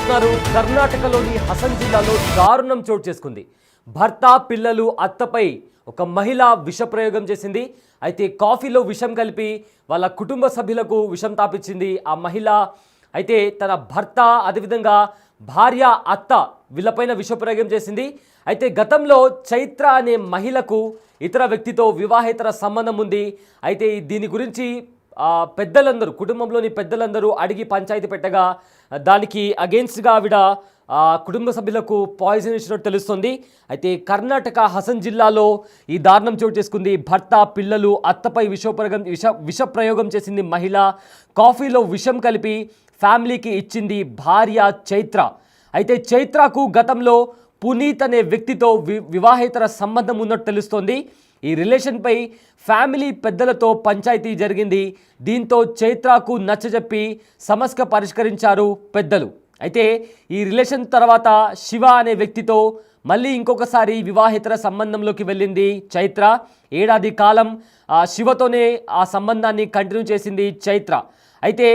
చూస్తున్నారు. కర్ణాటకలోని హసన్ జిల్లాలో దారుణం చోటు చేసుకుంది. భర్త పిల్లలు అత్తపై ఒక మహిళ విష ప్రయోగం చేసింది. అయితే కాఫీలో విషం కలిపి వాళ్ళ కుటుంబ సభ్యులకు విషం తాపించింది ఆ మహిళ. అయితే తన భర్త అదేవిధంగా భార్య అత్త వీళ్ళపైన విష ప్రయోగం చేసింది. అయితే గతంలో చైత్ర అనే మహిళకు ఇతర వ్యక్తితో వివాహేతర సంబంధం ఉంది. అయితే దీని గురించి పెద్దలందరూ కుటుంబంలోని పెద్దలందరూ అడిగి పంచాయతీ పెట్టగా దానికి అగెన్స్ట్గా ఆవిడ కుటుంబ సభ్యులకు పాయిజన్ ఇచ్చినట్టు తెలుస్తుంది. అయితే కర్ణాటక హసన్ జిల్లాలో ఈ దారుణం చోటు చేసుకుంది. భర్త పిల్లలు అత్తపై విష ప్రయోగం చేసింది మహిళ. కాఫీలో విషం కలిపి ఫ్యామిలీకి ఇచ్చింది భార్య చైత్ర. అయితే చైత్రకు గతంలో పునీత్ అనే వ్యక్తితో వివాహేతర సంబంధం ఉన్నట్టు తెలుస్తోంది. ఈ రిలేషన్పై ఫ్యామిలీ పెద్దలతో పంచాయతీ జరిగింది. దీంతో చైత్రకు నచ్చజెప్పి సమస్య పరిష్కరించారు పెద్దలు. అయితే ఈ రిలేషన్ తర్వాత శివ అనే వ్యక్తితో మళ్ళీ ఇంకొకసారి వివాహేతర సంబంధంలోకి వెళ్ళింది చైత్ర. ఏడాది కాలం శివతోనే ఆ సంబంధాన్ని కంటిన్యూ చేసింది చైత్ర. అయితే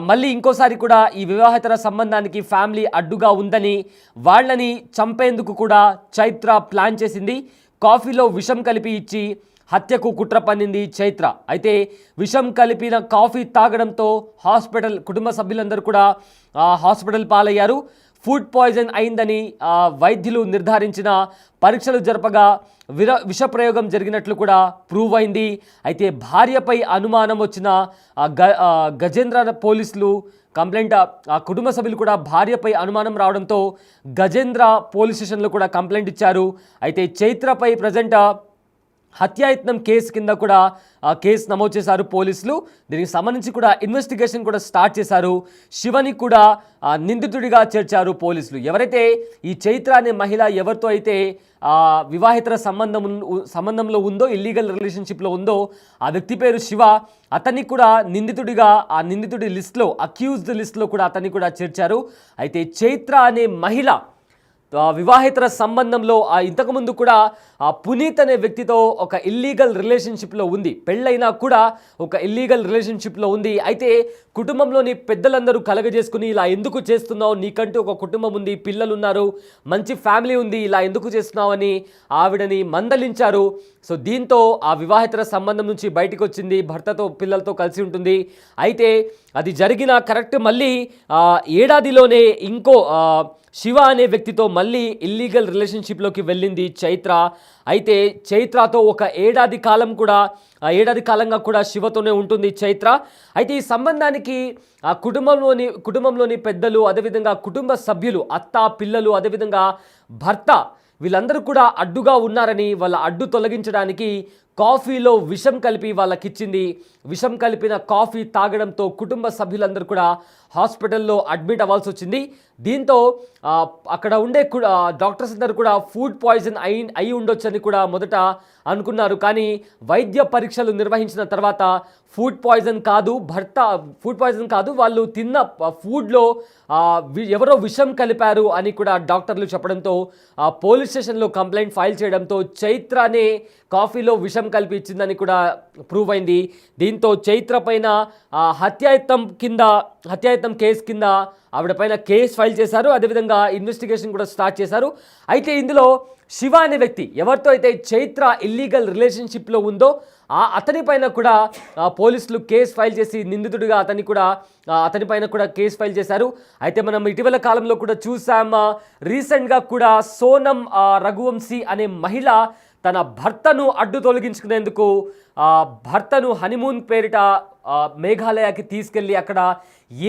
మళ్ళీ ఇంకోసారి కూడా ఈ వివాహేతర సంబంధానికి ఫ్యామిలీ అడ్డుగా ఉందని వాళ్ళని చంపేందుకు కూడా చైత్ర ప్లాన్ చేసింది. కాఫీలో విషం కలిపి ఇచ్చి హత్యకు కుట్ర పన్నింది చైత్ర. అయితే విషం కలిపిన కాఫీ తాగడంతో కుటుంబ సభ్యులందరూ కూడా హాస్పిటల్ పాలయ్యారు. ఫుడ్ పాయిజన్ అయిందని వైద్యులు నిర్ధారించిన పరీక్షలు జరపగా విష ప్రయోగం జరిగినట్లు కూడా ప్రూవ్ అయింది. అయితే భార్యపై అనుమానం వచ్చిన గజేంద్ర పోలీసులు కంప్లైంట్ కుటుంబ సభ్యులు కూడా భార్యపై అనుమానం రావడంతో గజేంద్ర పోలీస్ స్టేషన్లో కూడా కంప్లైంట్ ఇచ్చారు. అయితే చైత్రపై ప్రజెంట్ హత్యాయత్నం కేసు కింద కూడా కేసు నమోదు చేశారు పోలీసులు. దీనికి సంబంధించి కూడా ఇన్వెస్టిగేషన్ కూడా స్టార్ట్ చేశారు. శివని కూడా నిందితుడిగా చేర్చారు పోలీసులు. ఈ చైత్ర అనే మహిళ ఎవరితో అయితే వివాహేతర సంబంధంలో ఉందో, ఇల్లీగల్ రిలేషన్షిప్లో ఉందో ఆ వ్యక్తి పేరు శివ. అతన్ని కూడా నిందితుడిగా ఆ నిందితుడి లిస్ట్లో, అక్యూజ్డ్ లిస్ట్లో కూడా అతన్ని కూడా చేర్చారు. అయితే చైత్ర అనే మహిళ వివాహేతర సంబంధంలో ఇంతకుముందు కూడా పునీత్ అనే వ్యక్తితో ఒక ఇల్లీగల్ రిలేషన్షిప్లో ఉంది. పెళ్ళైనా కూడా ఒక ఇల్లీగల్ రిలేషన్షిప్లో ఉంది. అయితే కుటుంబంలోని పెద్దలందరూ కలగజేసుకుని ఇలా ఎందుకు చేస్తున్నావు, నీకంటూ ఒక కుటుంబం ఉంది, పిల్లలు ఉన్నారు, మంచి ఫ్యామిలీ ఉంది, ఇలా ఎందుకు చేస్తున్నావు అని ఆవిడని మందలించారు. సో దీంతో ఆ వివాహేతర సంబంధం నుంచి బయటకు వచ్చింది. భర్తతో పిల్లలతో కలిసి ఉంటుంది. అయితే అది జరిగిన కరెక్ట్ మళ్ళీ ఏడాదిలోనే ఇంకో శివ అనే వ్యక్తితో మళ్ళీ ఇల్లీగల్ రిలేషన్షిప్లోకి వెళ్ళింది చైత్ర. అయితే చైత్రతో ఒక ఏడాది కాలంగా కూడా శివతోనే ఉంటుంది చైత్ర. అయితే ఈ సంబంధానికి కుటుంబంలోని పెద్దలు, అదేవిధంగా కుటుంబ సభ్యులు, అత్త పిల్లలు, అదేవిధంగా భర్త వీళ్ళందరూ కూడా అడ్డుగా ఉన్నారని వాళ్ళ అడ్డు తొలగించడానికి కాఫీలో విషం కలిపి వాళ్ళకిచ్చింది. విషం కలిపిన కాఫీ తాగడంతో కుటుంబ సభ్యులందరూ కూడా హాస్పిటల్లో అడ్మిట్ అవ్వాల్సి వచ్చింది. దీంతో అక్కడ ఉండే డాక్టర్స్ అందరూ కూడా ఫుడ్ పాయిజన్ అయి ఉండొచ్చని కూడా మొదట అనుకున్నారు. కానీ వైద్య పరీక్షలు నిర్వహించిన తర్వాత ఫుడ్ పాయిజన్ కాదు, వాళ్ళు తిన్న ఫుడ్లో ఎవరో విషం కలిపారు అని కూడా డాక్టర్లు చెప్పడంతో పోలీస్ స్టేషన్లో కంప్లైంట్ ఫైల్ చేయడంతో చైత్రనే కాఫీలో విషం కలిపి ఇచ్చిందని కూడా ప్రూవ్ అయింది. దీంతో చైత్ర పైన హత్యాయత్నం కేసు కింద ఆవిడ పైన కేసు ఫైల్ చేశారు. అదేవిధంగా ఇన్వెస్టిగేషన్ కూడా స్టార్ట్ చేశారు. అయితే ఇందులో శివ అనే వ్యక్తి ఎవరితో అయితే చైత్ర ఇల్లీగల్ రిలేషన్షిప్లో ఉందో అతని పైన కూడా పోలీసులు కేసు ఫైల్ చేసి నిందితుడిగా అతని పైన కూడా కేసు ఫైల్ చేశారు. అయితే మనం ఇటీవల కాలంలో కూడా చూసాం, రీసెంట్గా కూడా సోనం రఘువంశీ అనే మహిళ తన భర్తను అడ్డు తొలగించుకునేందుకు భర్తను హనీమూన్ పేరిట మేఘాలయకి తీసుకెళ్ళి అక్కడ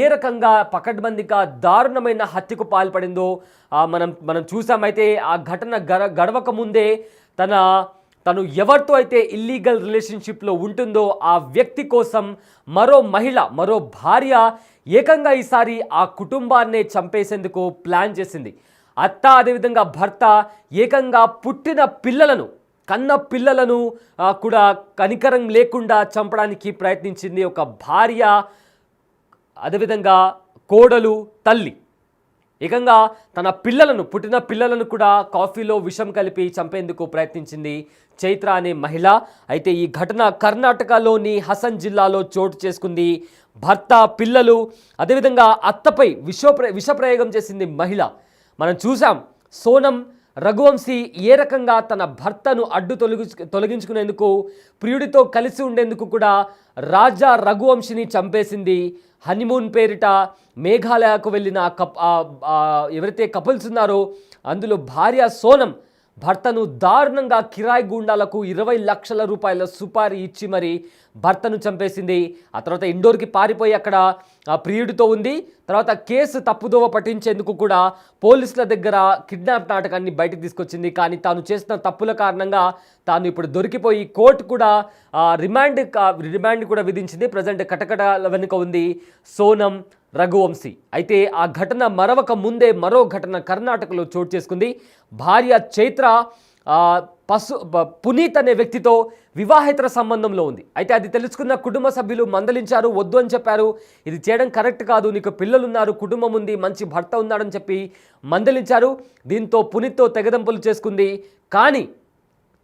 ఏ రకంగా పకడ్బందీగా దారుణమైన హత్యకు పాల్పడిందో మనం చూసాం. అయితే ఆ ఘటన గడవక ముందే తను ఎవరితో అయితే ఇల్లీగల్ రిలేషన్షిప్లో ఉంటుందో ఆ వ్యక్తి కోసం మరో భార్య ఏకంగా ఈసారి ఆ కుటుంబాన్నే చంపేసేందుకు ప్లాన్ చేసింది. అత్త అదేవిధంగా భర్త ఏకంగా కన్న పిల్లలను కూడా కనికరం లేకుండా చంపడానికి ప్రయత్నించింది ఒక భార్య, అదేవిధంగా కోడలు, తల్లి. ఏకంగా తన పుట్టిన పిల్లలను కూడా కాఫీలో విషం కలిపి చంపేందుకు ప్రయత్నించింది చైత్ర అనే మహిళ. అయితే ఈ ఘటన కర్ణాటకలోని హసన్ జిల్లాలో చోటు చేసుకుంది. భర్త, పిల్లలు, అదేవిధంగా అత్తపై విషప్రయోగం చేసింది మహిళ. మనం చూసాం సోనం రఘువంశీ ఏ రకంగా తన భర్తను తొలగించుకునేందుకు, ప్రియుడితో కలిసి ఉండేందుకు కూడా రాజా రఘువంశీని చంపేసింది. హనీమూన్ పేరిట మేఘాలయకు వెళ్ళిన ఎవరైతే కపుల్స్ ఉన్నారో అందులో భార్య సోనం భర్తను దారుణంగా కిరాయి గూండాలకు 20 లక్షల రూపాయల సుపారీ ఇచ్చి మరి భర్తను చంపేసింది. ఆ తర్వాత ఇండోర్కి పారిపోయి అక్కడ ప్రియుడితో ఉంది. తర్వాత కేసు తప్పుదోవ పట్టించేందుకు కూడా పోలీసుల దగ్గర కిడ్నాప్ నాటకాన్ని బయటకు తీసుకొచ్చింది. కానీ తాను చేసిన తప్పుల కారణంగా తాను ఇప్పుడు దొరికిపోయి కోర్టు కూడా రిమాండ్ కూడా విధించింది. ప్రజెంట్ కటకటాల వెనుక ఉంది సోనం రఘువంశీ. అయితే ఆ ఘటన మరవక ముందే మరో ఘటన కర్ణాటకలో చోటు చేసుకుంది. భార్య చైత్ర పునీత్ అనే వ్యక్తితో వివాహేతర సంబంధంలో ఉంది. అయితే అది తెలుసుకున్న కుటుంబ సభ్యులు మందలించారు, వద్దు అని చెప్పారు. ఇది చేయడం కరెక్ట్ కాదు, నీకు పిల్లలున్నారు, కుటుంబం ఉంది, మంచి భర్త ఉన్నాడని చెప్పి మందలించారు. దీంతో పునీత్తో తెగదంపులు చేసుకుంది. కానీ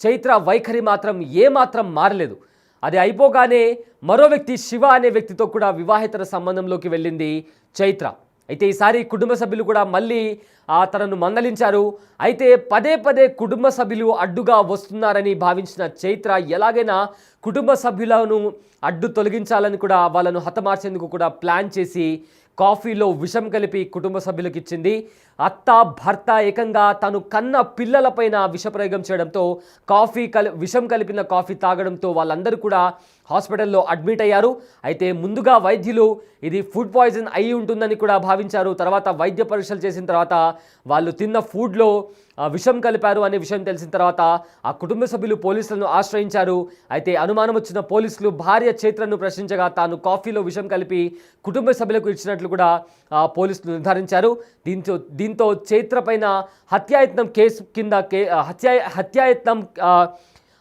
చైత్ర వైఖరి మాత్రం ఏమాత్రం మారలేదు. అది అయిపోగానే మరో వ్యక్తి శివ అనే వ్యక్తితో కూడా వివాహేతర సంబంధంలోకి వెళ్ళింది చైత్ర. అయితే ఈసారి కుటుంబ సభ్యులు కూడా మళ్ళీ తనను మందలించారు. అయితే పదే కుటుంబ సభ్యులు అడ్డుగా వస్తున్నారని భావించిన చైత్ర ఎలాగైనా కుటుంబ సభ్యులను అడ్డు తొలగించాలని కూడా వాళ్ళను హతమార్చేందుకు కూడా ప్లాన్ చేసి కాఫీలో విషం కలిపి కుటుంబ సభ్యులకు ఇచ్చింది. అత్త, భర్త ఏకంగా తను కన్న పిల్లలపైన విషప్రయోగం చేయడంతో విషం కలిపిన కాఫీ తాగడంతో వాళ్ళందరూ కూడా హాస్పిటల్లో అడ్మిట్ అయ్యారు. అయితే ముందుగా వైద్యులు ఇది ఫుడ్ పాయిజన్ అయి ఉంటుందని కూడా భావించారు. తర్వాత వైద్య పరీక్షలు చేసిన తర్వాత వాళ్ళు తిన్న ఫుడ్లో విషం కలిపారు అనే విషయం తెలిసిన తర్వాత ఆ కుటుంబ సభ్యులు పోలీసులను ఆశ్రయించారు. అయితే అనుమానం వచ్చిన పోలీసులు భార్య చైత్రను ప్రశ్నించగా తాను కాఫీలో విషం కలిపి కుటుంబ సభ్యులకు ఇచ్చినట్లు కూడా పోలీసులు నిర్ధారించారు. దీంతో చైత్ర పైన హత్యాయత్నం కేసు కింద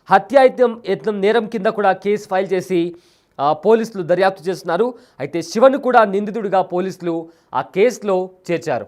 హత్యాయత్నం నేరం కింద కూడా కేసు ఫైల్ చేసి పోలీసులు దర్యాప్తు చేస్తున్నారు. అయితే శివను కూడా నిందితుడిగా పోలీసులు ఆ కేసులో చేర్చారు.